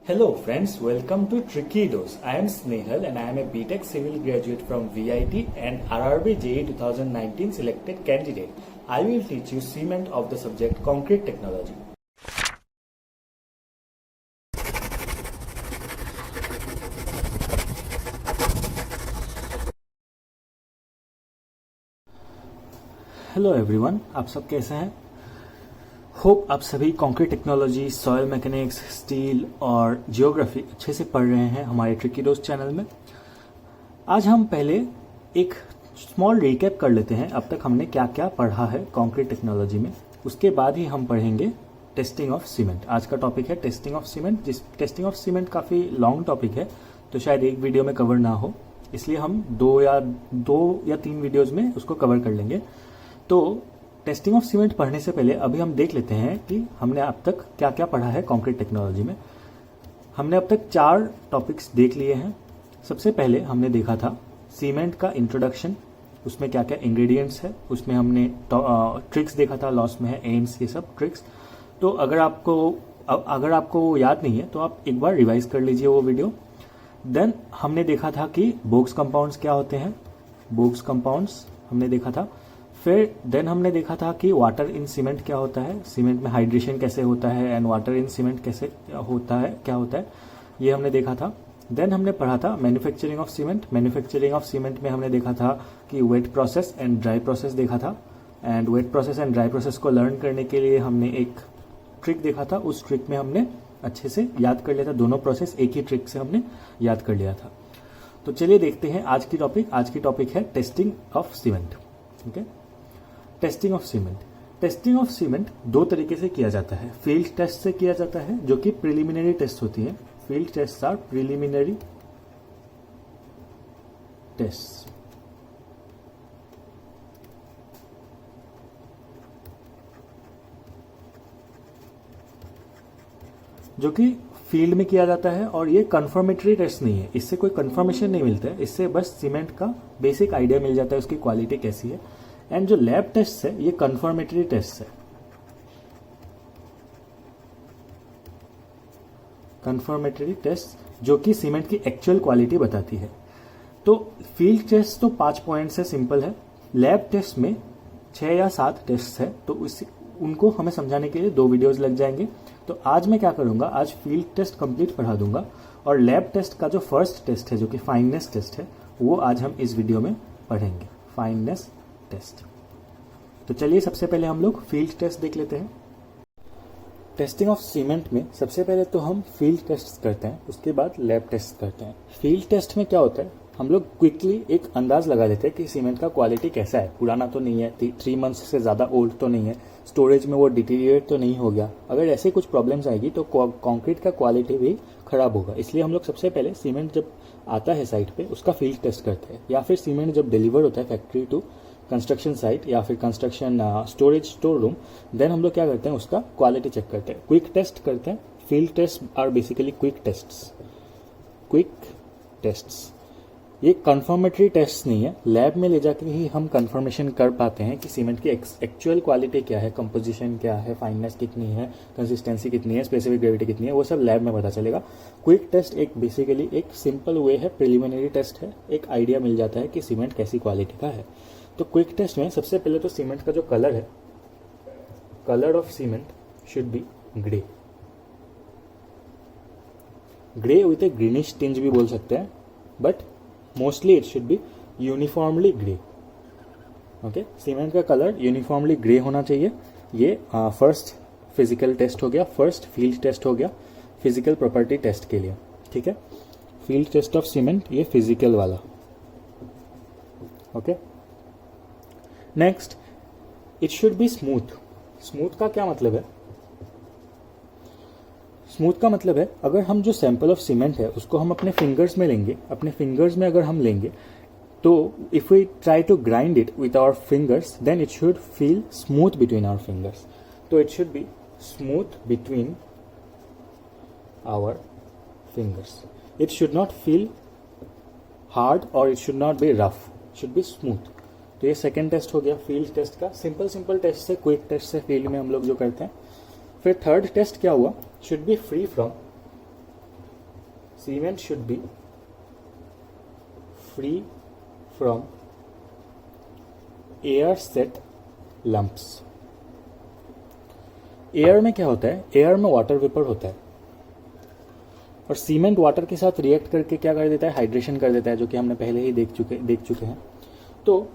Hello friends, welcome to Tricky Dose. I am Snehal and I am a BTech Civil graduate from VIT and RRB JE 2019 selected candidate. I will teach you cement of the subject Concrete Technology. Hello everyone, आप सब कैसे हैं? Hope आप सभी concrete technology, soil mechanics, steel और geography अच्छे से पढ़ रहे हैं हमारे ट्रिकी डोज चैनल में। आज हम पहले एक स्मॉल रिकैप कर लेते हैं अब तक हमने क्या क्या पढ़ा है कंक्रीट टेक्नोलॉजी में। उसके बाद ही हम पढ़ेंगे टेस्टिंग ऑफ सीमेंट। आज का टॉपिक है टेस्टिंग ऑफ सीमेंट। जिस टेस्टिंग ऑफ सीमेंट काफ़ी लॉन्ग टॉपिक है तो शायद एक वीडियो में कवर ना हो, इसलिए हम दो या तीन वीडियोज में उसको कवर कर लेंगे। तो टेस्टिंग ऑफ सीमेंट पढ़ने से पहले अभी हम देख लेते हैं कि हमने अब तक क्या क्या पढ़ा है कंक्रीट टेक्नोलॉजी में। हमने अब तक 4 टॉपिक्स देख लिए हैं। सबसे पहले हमने देखा था सीमेंट का इंट्रोडक्शन, उसमें क्या क्या इंग्रेडिएंट्स है, उसमें हमने ट्रिक्स देखा था, लॉस में है, एम्स, ये सब ट्रिक्स। तो अगर आपको याद नहीं है तो आप एक बार रिवाइज कर लीजिए वो वीडियो। देन हमने देखा था कि बोक्स कंपाउंड्स क्या होते हैं, बोक्स कंपाउंड्स हमने देखा था। फिर देन हमने देखा था कि वाटर इन सीमेंट क्या होता है, सीमेंट में हाइड्रेशन कैसे होता है एंड वाटर इन सीमेंट कैसे होता है, क्या होता है, ये हमने देखा था। देन हमने पढ़ा था manufacturing of cement. Manufacturing of cement में हमने देखा था कि wet process and dry process देखा था। And wet process and dry process को लर्न करने के लिए हमने एक ट्रिक देखा था। उस ट्रिक में हमने अच्छे से याद कर लिया था, दोनों प्रोसेस एक ही ट्रिक से हमने याद कर लिया था। तो चलिए देखते हैं आज की टॉपिक। आज की टॉपिक है testing of cement. Okay, testing of cement. Testing of cement 2 तरीके से किया जाता है। फील्ड टेस्ट से किया जाता है जो कि प्रिलिमिनरी टेस्ट होती है। Field test or preliminary test. जो कि फील्ड में किया जाता है और ये कंफर्मेटरी टेस्ट नहीं है, इससे कोई कंफर्मेशन नहीं मिलता है, इससे बस सीमेंट का बेसिक आइडिया मिल जाता है उसकी क्वालिटी कैसी है। एंड जो लैब टेस्ट है ये कंफर्मेटरी टेस्ट है। कंफर्मेटरी टेस्ट जो कि सीमेंट की एक्चुअल क्वालिटी बताती है। तो फील्ड टेस्ट तो 5 पॉइंट से सिंपल है। लैब टेस्ट में 6 या 7 टेस्ट है, तो उनको हमें समझाने के लिए 2 वीडियोस लग जाएंगे। तो आज मैं क्या करूंगा, आज फील्ड टेस्ट कंप्लीट पढ़ा दूंगा और लैब टेस्ट का जो फर्स्ट टेस्ट है जो कि फाइननेस टेस्ट है वो आज हम इस वीडियो में पढ़ेंगे, फाइननेस टेस्ट। तो चलिए सबसे पहले हम लोग फील्ड टेस्ट देख लेते हैं। टेस्टिंग ऑफ सीमेंट में सबसे पहले तो हम फील्ड टेस्ट करते हैं, उसके बाद लैब टेस्ट करते हैं। फील्ड टेस्ट में क्या होता है, हम लोग क्विकली एक अंदाज लगा लेते हैं कि सीमेंट का क्वालिटी कैसा है, पुराना तो नहीं है, 3 मंथ्स से ज़्यादा ओल्ड तो नहीं है, स्टोरेज में वो डिटीरिएट तो नहीं हो गया। अगर ऐसे कुछ प्रॉब्लम्स आएगी तो कंक्रीट का क्वालिटी भी खराब होगा। इसलिए हम लोग सबसे पहले सीमेंट जब आता है साइट पे उसका फील्ड टेस्ट करते हैं, या फिर सीमेंट जब डिलीवर होता है फैक्ट्री टू कंस्ट्रक्शन साइट या फिर construction storage store room, then हम लोग क्या करते हैं उसका क्वालिटी चेक करते हैं, क्विक टेस्ट करते हैं। Field test are basically quick tests. ये कंफर्मेटरी टेस्ट नहीं है, लैब में ले जाके ही हम कंफर्मेशन कर पाते हैं कि सीमेंट की एक्चुअल क्वालिटी क्या है, कंपोजिशन क्या है, फाइननेस कितनी है, कंसिस्टेंसी कितनी है, स्पेसिफिक ग्रेविटी कितनी है, वो सब लैब में पता चलेगा। क्विक टेस्ट एक बेसिकली एक सिंपल वे है, प्रिलिमिनरी टेस्ट है, एक आइडिया मिल जाता है कि सीमेंट कैसी क्वालिटी का है। तो क्विक टेस्ट में सबसे पहले तो सीमेंट का जो कलर है, colour of cement should be grey with A greenish tinge भी बोल सकते हैं, but mostly it should B uniformly grey. Okay, cement का कलर यूनिफॉर्मली ग्रे होना चाहिए। ये फर्स्ट फिजिकल टेस्ट हो गया, फर्स्ट फील्ड टेस्ट हो गया फिजिकल प्रॉपर्टी टेस्ट के लिए। ठीक है, फील्ड टेस्ट ऑफ सीमेंट ये फिजिकल वाला। Okay, next it should be smooth. Smooth का क्या मतलब है, स्मूथ का मतलब है अगर हम जो सैंपल ऑफ सीमेंट है उसको हम अपने फिंगर्स में लेंगे, अपने फिंगर्स में अगर हम लेंगे तो if we try to grind it with our fingers then it should feel smooth between our fingers. तो it should be smooth between our fingers. It should not feel hard और it should not be rough, should be smooth. तो ये second test हो गया field test का, simple test से, quick test से field में हम लोग जो करते हैं। फिर थर्ड टेस्ट क्या हुआ, should be free from cement should be free from air set lumps. Air में क्या होता है, एयर में वाटर वेपर होता है और सीमेंट वाटर के साथ रिएक्ट करके क्या कर देता है, हाइड्रेशन कर देता है, जो कि हमने पहले ही देख चुके हैं। तो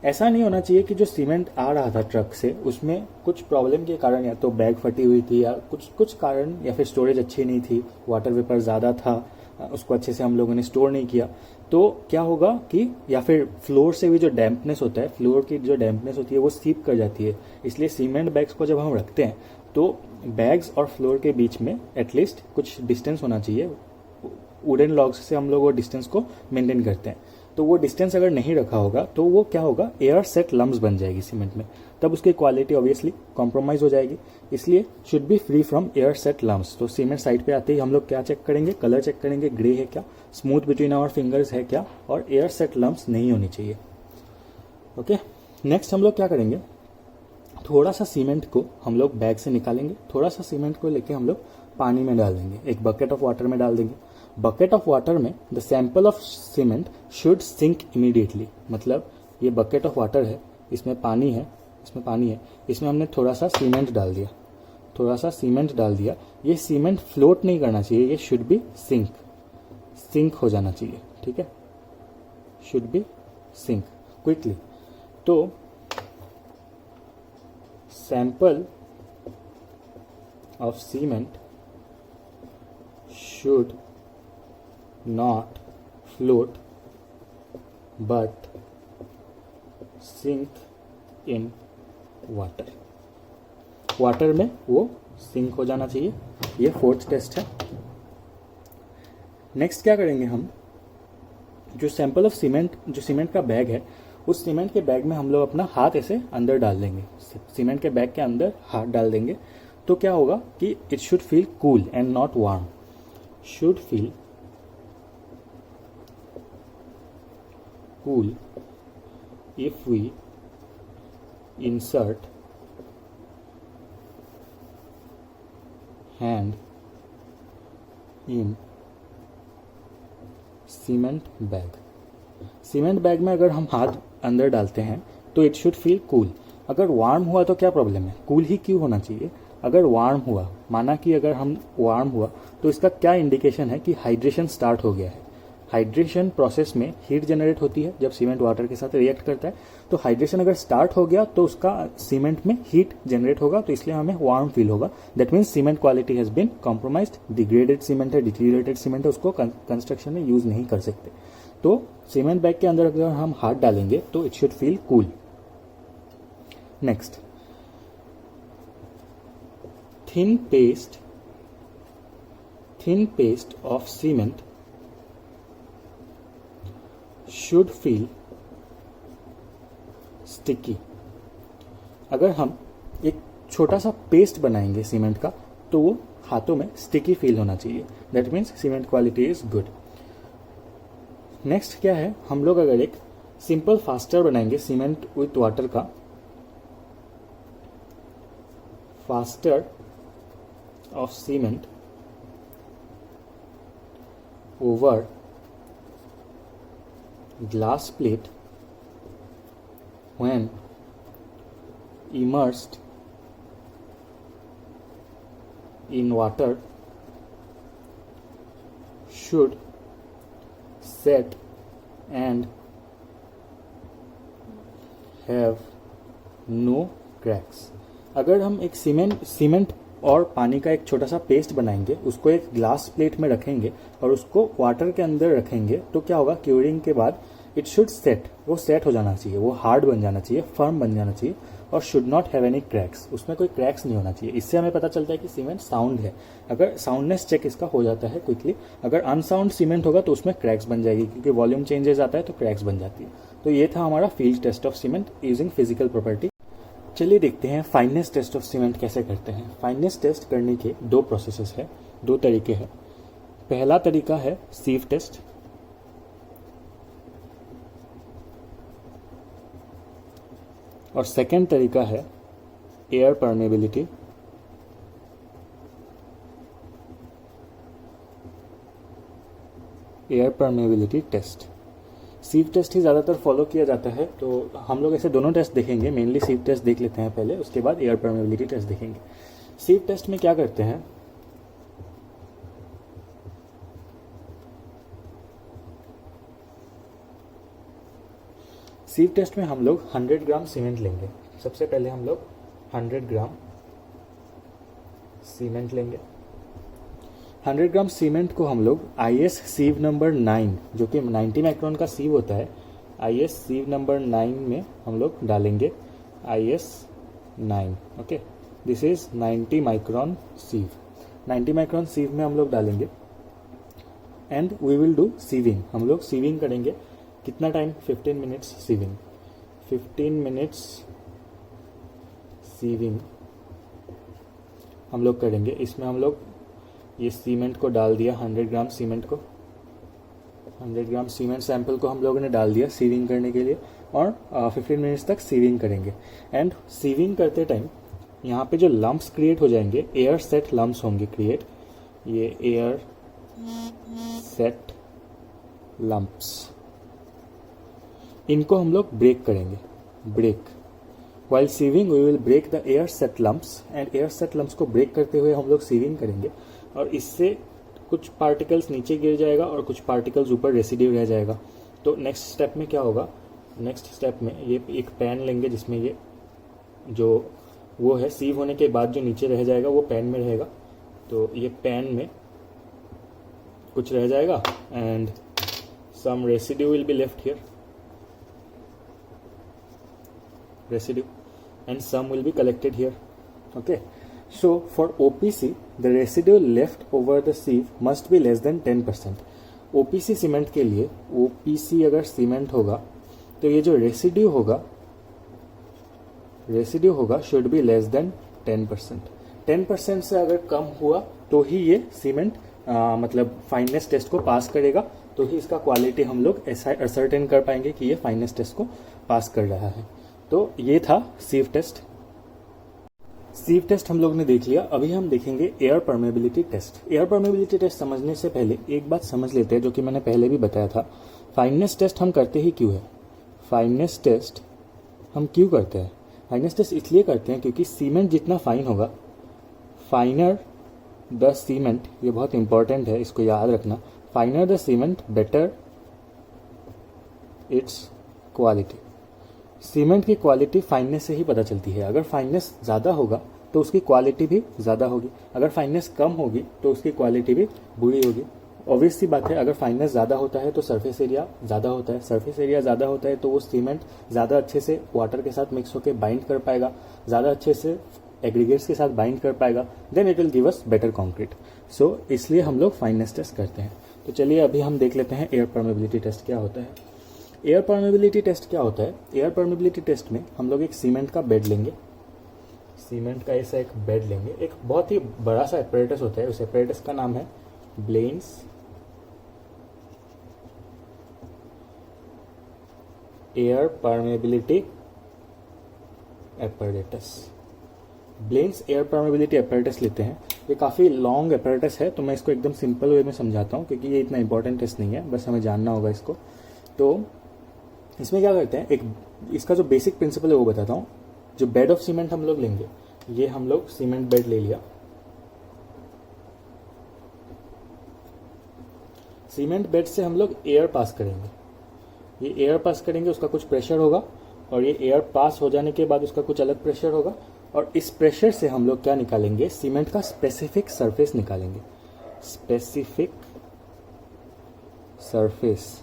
ऐसा नहीं होना चाहिए कि जो सीमेंट आ रहा था ट्रक से उसमें कुछ प्रॉब्लम के कारण, या तो बैग फटी हुई थी या कुछ कारण, या फिर स्टोरेज अच्छी नहीं थी, वाटर वेपर ज़्यादा था, उसको अच्छे से हम लोगों ने स्टोर नहीं किया, तो क्या होगा कि, या फिर फ्लोर से भी जो डैम्पनेस होता है, फ्लोर की जो डैम्पनेस होती है वो सीप कर जाती है। इसलिए सीमेंट बैग्स को जब हम रखते हैं तो बैग्स और फ्लोर के बीच में एटलीस्ट कुछ डिस्टेंस होना चाहिए। वुडन लॉग्स से हम लोग वो डिस्टेंस को मेंटेन करते हैं, तो वो डिस्टेंस अगर नहीं रखा होगा तो वो क्या होगा, एयर सेट लम्प्स बन जाएगी सीमेंट में, तब उसकी क्वालिटी ऑब्वियसली कॉम्प्रोमाइज हो जाएगी। इसलिए should be free from air set lumps. तो सीमेंट साइड पे आते ही हम लोग क्या चेक करेंगे, कलर चेक करेंगे, ग्रे है क्या, स्मूथ बिटवीन आवर फिंगर्स है क्या, और एयर सेट लम्प्स नहीं होनी चाहिए। ओके, नेक्स्ट हम लोग क्या करेंगे, थोड़ा सा सीमेंट को हम लोग बैग से निकालेंगे, थोड़ा सा सीमेंट को लेके हम लोग पानी में डाल देंगे, एक बकेट ऑफ वाटर में डाल देंगे। बकेट ऑफ वाटर में the sample of cement should sink immediately. मतलब ये बकेट ऑफ वाटर है, इसमें पानी है, इसमें हमने थोड़ा सा सीमेंट डाल दिया, ये सीमेंट फ्लोट नहीं करना चाहिए, ये शुड बी सिंक हो जाना चाहिए। ठीक है, शुड बी सिंक क्विकली। तो sample of cement should not float but sink in water। Water में वो सिंक हो जाना चाहिए। ये फोर्थ टेस्ट है। नेक्स्ट क्या करेंगे हम, जो सैंपल ऑफ सीमेंट, जो सीमेंट का बैग है, उस सीमेंट के बैग में हम लोग अपना हाथ ऐसे अंदर डाल देंगे, सीमेंट के बैग के अंदर हाथ डाल देंगे। तो क्या होगा कि it should feel cool and not warm, should feel cool if we insert hand in cement bag. Cement bag में अगर हम हाथ अंदर डालते हैं तो इट शुड फील कूल। अगर वार्म हुआ तो क्या प्रॉब्लम है, कूल ही क्यों होना चाहिए। अगर वार्म हुआ, माना कि अगर हम वार्म हुआ तो इसका क्या इंडिकेशन है कि हाइड्रेशन स्टार्ट हो गया है। हाइड्रेशन प्रोसेस में हीट जनरेट होती है जब सीमेंट वाटर के साथ रिएक्ट करता है, तो हाइड्रेशन अगर स्टार्ट हो गया तो उसका सीमेंट में हीट जनरेट होगा, तो इसलिए हमें वार्म फील होगा। That means cement quality has been compromised, degraded cement है, डिटीरियरेटेड सीमेंट है, उसको कंस्ट्रक्शन में यूज नहीं कर सकते। तो सीमेंट बैग के अंदर अगर हम हाथ डालेंगे तो it should feel cool. Next, thin paste of cement should feel sticky. अगर हम एक छोटा सा पेस्ट बनाएंगे सीमेंट का तो वो हाथों में स्टिकी फील होना चाहिए। That means cement quality is good. Next क्या है, हम लोग अगर एक सिंपल फास्टर बनाएंगे सीमेंट विथ वाटर का, faster of cement over glass plate when immersed in water should set and have no cracks। अगर हम एक सीमेंट और पानी का एक छोटा सा पेस्ट बनाएंगे, उसको एक ग्लास प्लेट में रखेंगे और उसको वाटर के अंदर रखेंगे, तो क्या होगा, क्यूरिंग के बाद इट शुड सेट, वो सेट हो जाना चाहिए, वो हार्ड बन जाना चाहिए, फर्म बन जाना चाहिए, और should not have any cracks, उसमें कोई क्रैक्स नहीं होना चाहिए। इससे हमें पता चलता है कि सीमेंट साउंड है। अगर साउंडनेस चेक इसका हो जाता है क्विकली। अगर अनसाउंड सीमेंट होगा तो उसमें क्रैक्स बन जाएगी, क्योंकि वॉल्यूम चेंजेस आता है तो क्रैक्स बन जाती है। तो ये था हमारा field test of cement using physical property. चलिए देखते हैं फाइननेस टेस्ट ऑफ सीमेंट कैसे करते हैं। फाइननेस टेस्ट करने के दो प्रोसेसेस है, दो तरीके हैं। पहला तरीका है सीव टेस्ट, और सेकेंड तरीका है air permeability. Air permeability test. Sieve test ही ज़्यादातर फॉलो किया जाता है, तो हम लोग ऐसे दोनों टेस्ट देखेंगे। मेनली सीव टेस्ट देख लेते हैं पहले, उसके बाद एयर परमेबिलिटी टेस्ट देखेंगे। सीव टेस्ट में क्या करते हैं, सीव टेस्ट में हम लोग 100 ग्राम सीमेंट लेंगे। सबसे पहले हम लोग 100 ग्राम सीमेंट लेंगे। 100 ग्राम सीमेंट को हम लोग IS सीव नंबर 9, जो कि 90 माइक्रोन का सीव होता है, IS सीव नंबर 9 में हम लोग डालेंगे। IS 9, okay, this is 90 micron sieve. 90 micron sieve में हम लोग डालेंगे and we will do sieving. हम लोग सीविंग करेंगे। कितना time? 15 minutes sieving. 15 minutes sieving हम लोग करेंगे। इसमें हम लोग ये सीमेंट को डाल दिया, 100 ग्राम सीमेंट को, 100 ग्राम सीमेंट सैंपल को हम लोगों ने डाल दिया सीविंग करने के लिए, और 15 मिनट्स तक सीविंग करेंगे। एंड सीविंग करते टाइम यहाँ पे जो लम्प्स क्रिएट हो जाएंगे, एयर सेट लम्प्स होंगे क्रिएट, ये एयर सेट लम्प्स, इनको हम लोग ब्रेक करेंगे। Break, while sieving we will break the air set lumps, and air set lumps को ब्रेक करते हुए हम लोग सीविंग करेंगे, और इससे कुछ पार्टिकल्स नीचे गिर जाएगा और कुछ पार्टिकल्स ऊपर रेसिड्यू रह जाएगा। तो नेक्स्ट स्टेप में क्या होगा, नेक्स्ट स्टेप में ये एक पैन लेंगे जिसमें ये जो वो है सीव होने के बाद जो नीचे रह जाएगा वो पैन में रहेगा। तो ये पैन में कुछ रह जाएगा and some residue will be left here, residue, and some will be collected here. Okay, so for OPC the residue left over the sieve must be less than 10%. OPC cement के लिए, OPC अगर cement होगा तो ये जो residue होगा should be less than 10%। 10% से अगर कम हुआ तो ही ये सीमेंट मतलब फाइननेस टेस्ट को पास करेगा, तो ही इसका क्वालिटी हम लोग ऐसा असर्टेन कर पाएंगे कि ये फाइननेस टेस्ट को पास कर रहा है। तो ये था सीव टेस्ट। सीव टेस्ट हम लोग ने देख लिया। अभी हम देखेंगे air permeability test. Air permeability test समझने से पहले एक बात समझ लेते हैं, जो कि मैंने पहले भी बताया था। फाइननेस टेस्ट हम करते ही क्यों है? फाइननेस टेस्ट हम क्यों करते हैं? फाइननेस टेस्ट इसलिए करते हैं क्योंकि सीमेंट जितना फाइन होगा, फाइनर द सीमेंट, ये बहुत इंपॉर्टेंट है, इसको याद रखना, फाइनर the cement better it's quality. Cement की क्वालिटी फाइननेस से ही पता चलती है। अगर फाइननेस ज़्यादा होगा तो उसकी क्वालिटी भी ज़्यादा होगी, अगर फाइननेस कम होगी तो उसकी क्वालिटी भी बुरी होगी। ऑब्वियस सी बात है, अगर फाइननेस ज़्यादा होता है तो सरफेस एरिया ज़्यादा होता है, सरफेस एरिया ज़्यादा होता है तो वो सीमेंट ज़्यादा अच्छे से वाटर के साथ मिक्स होकर बाइंड कर पाएगा, ज़्यादा अच्छे से एग्रीगेट्स के साथ बाइंड कर पाएगा, then it will give us better concrete. So इसलिए हम लोग फाइननेस टेस्ट करते हैं। तो चलिए अभी हम देख लेते हैं एयर परमेबिलिटी टेस्ट क्या होता है। एयर परमेबिलिटी टेस्ट क्या होता है? एयर परमेबिलिटी टेस्ट में हम लोग एक सीमेंट का बेड लेंगे, सीमेंट का ऐसा एक बेड लेंगे। एक बहुत ही बड़ा सा एपरेटस होता है, उस एपरेटस का नाम है blends air permeability apparatus. Blends air permeability apparatus लेते हैं। ये काफ़ी लॉन्ग एपरेटस है, तो मैं इसको एकदम सिंपल वे में समझाता हूँ क्योंकि ये इतना इंपॉर्टेंट टेस्ट नहीं है, बस हमें जानना होगा इसको। तो इसमें क्या करते हैं, एक इसका जो बेसिक प्रिंसिपल है वो बताता हूँ। जो बेड ऑफ सीमेंट हम लोग लेंगे, ये हम लोग सीमेंट बेड ले लिया। सीमेंट बेड से हम लोग एयर पास करेंगे, ये एयर पास करेंगे, उसका कुछ प्रेशर होगा, और ये एयर पास हो जाने के बाद उसका कुछ अलग प्रेशर होगा, और इस प्रेशर से हम लोग क्या निकालेंगे, सीमेंट का स्पेसिफिक सरफेस निकालेंगे। स्पेसिफिक सरफेस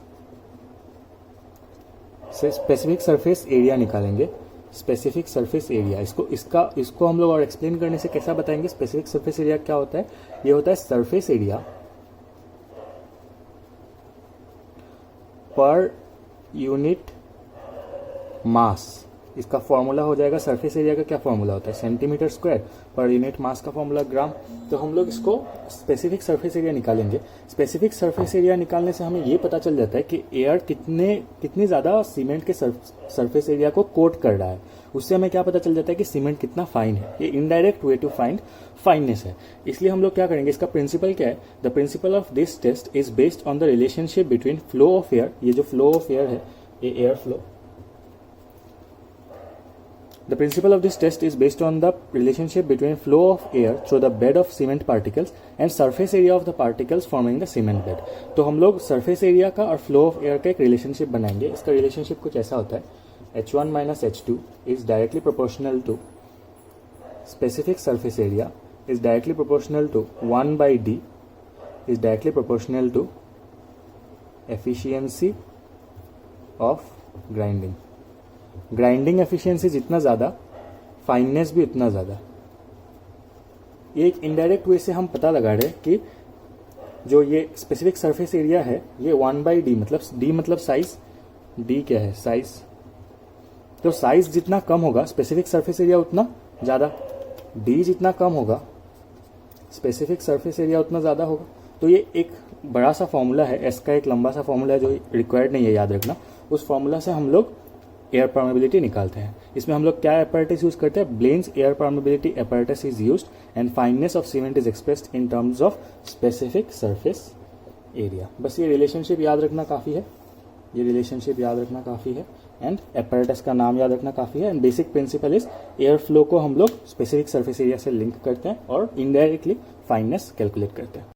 से स्पेसिफिक सरफेस एरिया निकालेंगे। स्पेसिफिक सरफेस एरिया, इसको हम लोग और एक्सप्लेन करने से कैसा बताएंगे? स्पेसिफिक सरफेस एरिया क्या होता है? ये होता है surface area per unit mass इसका फॉर्मूला हो जाएगा सरफेस एरिया का, क्या फॉर्मूला होता है, centimetre square per unit mass का फॉर्मूला ग्राम। तो हम लोग इसको स्पेसिफिक सरफेस एरिया निकालेंगे। स्पेसिफिक सरफेस एरिया निकालने से हमें ये पता चल जाता है कि एयर कितनी ज़्यादा सीमेंट के सरफेस एरिया को कोट कर रहा है। उससे हमें क्या पता चल जाता है कि सीमेंट कितना फाइन है। ये indirect way to find fineness है। इसलिए हम लोग क्या करेंगे, इसका प्रिंसिपल क्या है, the principle of this test is based on the relationship between flow of air, ये जो फ्लो ऑफ एयर है ये air flow, the principle of this test is based on the relationship between flow of air through the bed of cement particles and surface area of the particles forming the cement bed। तो हम लोग surface area का और flow of air का एक relationship बनाएंगे। इसका relationship कुछ ऐसा होता है, H1 minus H2 is directly proportional to specific surface area is directly proportional to 1 by D is directly proportional to efficiency of grinding। Grinding efficiency जितना ज़्यादा, फाइननेस भी उतना ज़्यादा। ये एक इनडायरेक्ट वे से हम पता लगा रहे हैं कि जो ये स्पेसिफिक सरफेस एरिया है ये 1 बाई डी, मतलब डी मतलब साइज, डी क्या है, साइज। तो साइज जितना कम होगा स्पेसिफिक सरफेस एरिया उतना ज़्यादा, डी जितना कम होगा स्पेसिफिक सरफेस एरिया उतना ज़्यादा होगा। तो ये एक बड़ा सा फॉर्मूला है, एस का एक लंबा सा फॉर्मूला है जो रिक्वायर्ड नहीं है याद रखना। उस फॉर्मूला से हम लोग एयर परमेबिलिटी निकालते हैं। इसमें हम लोग क्या एपरेटस यूज करते हैं, blends air permeability apparatus is used and fineness of cement is expressed in terms of specific surface area. बस ये रिलेशनशिप याद रखना काफ़ी है, ये रिलेशनशिप याद रखना काफ़ी है एंड एपरेटस का नाम याद रखना काफ़ी है। And basic principle is air flow को हम लोग स्पेसिफिक सरफेस एरिया से लिंक करते हैं और इनडायरेक्टली फाइननेस कैलकुलेट करते हैं।